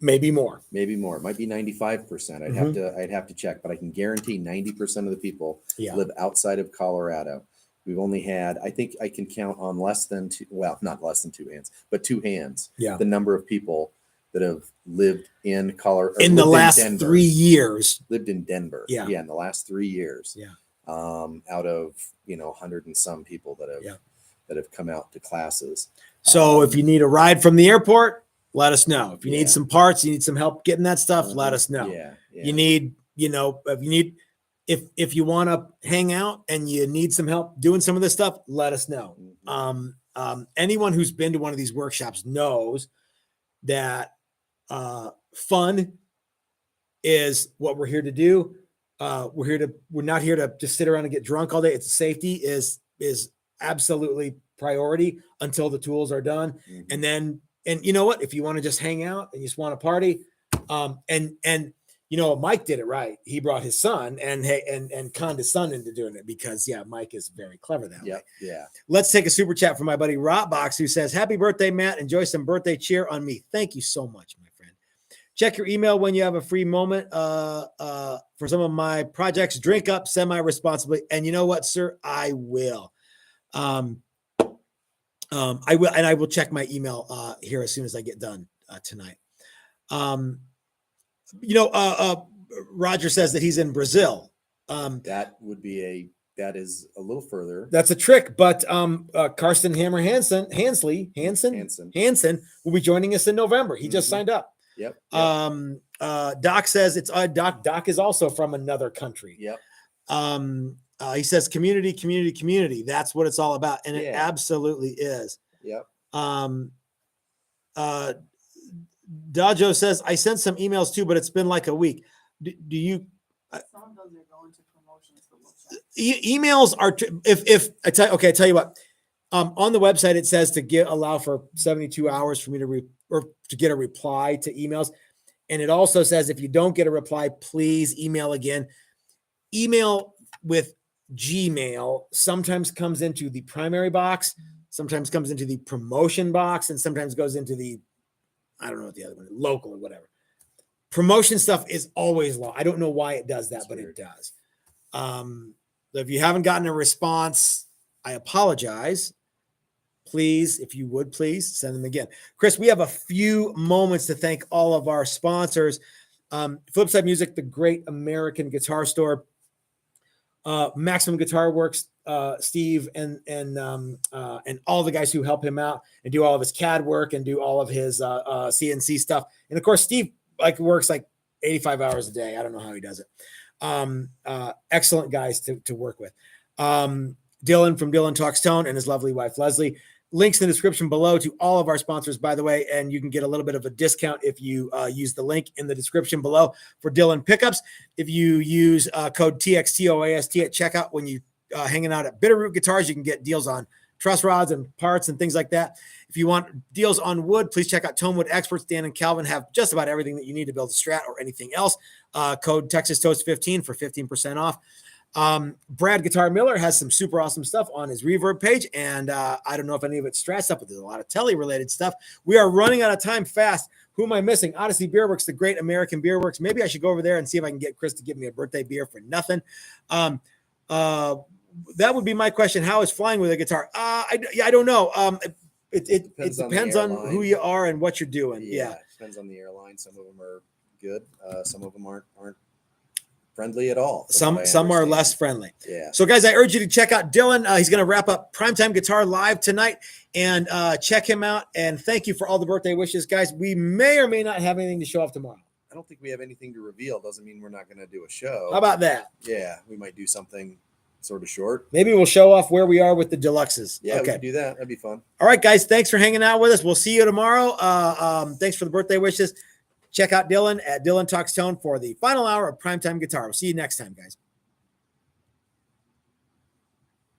Maybe more. Maybe more. It might be 95%. I'd have to check, but I can guarantee 90% of the people live outside of Colorado. We've only had, I think I can count on not less than two hands, but two hands. Yeah. The number of people that have lived in Colorado In the last 3 years. Lived in Denver. Yeah. Yeah. In the last 3 years. Yeah. Out of 100 and some people that have come out to classes. So if you need a ride from the airport, let us know. If you need Yeah. some parts, you need some help getting that stuff, let us know. Yeah. You need, if you want to hang out and you need some help doing some of this stuff, let us know. Mm-hmm. Anyone who's been to one of these workshops knows that fun is what we're here to do. We're not here to just sit around and get drunk all day. It's safety is absolutely priority until the tools are done. Mm-hmm. And you know what, if you want to just hang out and you just want to party, and Mike did it right. He brought his son and conned his son into doing it, because Mike is very clever that way. Yeah. Let's take a super chat from my buddy Rotbox, who says, "Happy birthday, Matt. Enjoy some birthday cheer on me." Thank you so much, my friend. Check your email when you have a free moment for some of my projects. Drink up semi-responsibly. And you know what, sir? I will. I will, and I will check my email here as soon as I get done tonight. Roger says that he's in Brazil. That is a little further. That's a trick, but Karsten Hammer Hansen will be joining us in November. He just signed up. Yep. Doc says it's Doc is also from another country. Yep. He says community. That's what it's all about. And it absolutely is. Yep. Dajo says, I sent some emails too, but it's been like a week. Do you? Some of those are going to promotions, but we'll check. Emails are, if I tell you what, on the website, it says to allow for 72 hours for me to get a reply to emails. And it also says, if you don't get a reply, please email again. Email with Gmail sometimes comes into the primary box, sometimes comes into the promotion box, and sometimes goes into the, I don't know what the other one, local or whatever. Promotion stuff is always long. I don't know why it does that, but it does. If you haven't gotten a response, I apologize. Please, if you would, please send them again. Chris, we have a few moments to thank all of our sponsors. Flipside Music, the great American guitar store. Maximum Guitar Works, Steve and all the guys who help him out and do all of his CAD work and do all of his CNC stuff. And of course, Steve works 85 hours a day. I don't know how he does it. Excellent guys to work with. Dylan from Dylan Talks Tone and his lovely wife, Leslie. Links in the description below to all of our sponsors, by the way, and you can get a little bit of a discount if you use the link in the description below for Dylan pickups. If you use code TXTOAST at checkout when you hanging out at Bitterroot Guitars, you can get deals on truss rods and parts and things like that. If you want deals on wood, please check out Tonewood Experts. Dan and Calvin have just about everything that you need to build a Strat or anything else. Code Texas Toast 15 for 15% off. Brad Guitar Miller has some super awesome stuff on his Reverb page, and I don't know if any of it's Strat stuff, but there's a lot of Telly related stuff. We are running out of time fast. Who am I missing? Odyssey Beer Works, the great American Beer Works. Maybe I should go over there and see if I can get Chris to give me a birthday beer for nothing. That would be my question. How is flying with a guitar? I don't know. It depends on who you are and what you're doing. Yeah. It depends on the airline. Some of them are good. Some of them aren't friendly at all. Some are less friendly. Yeah. So guys, I urge you to check out Dylan. He's going to wrap up Primetime Guitar Live tonight, and check him out. And thank you for all the birthday wishes, guys. We may or may not have anything to show off tomorrow. I don't think we have anything to reveal. Doesn't mean we're not going to do a show. How about that? Yeah, we might do something sort of short. Maybe we'll show off where we are with the deluxes. Yeah, we okay. can do that. That'd be fun. All right, guys. Thanks for hanging out with us. We'll see you tomorrow. Thanks for the birthday wishes. Check out Dylan at Dylan Talks Tone for the final hour of Primetime Guitar. We'll see you next time, guys.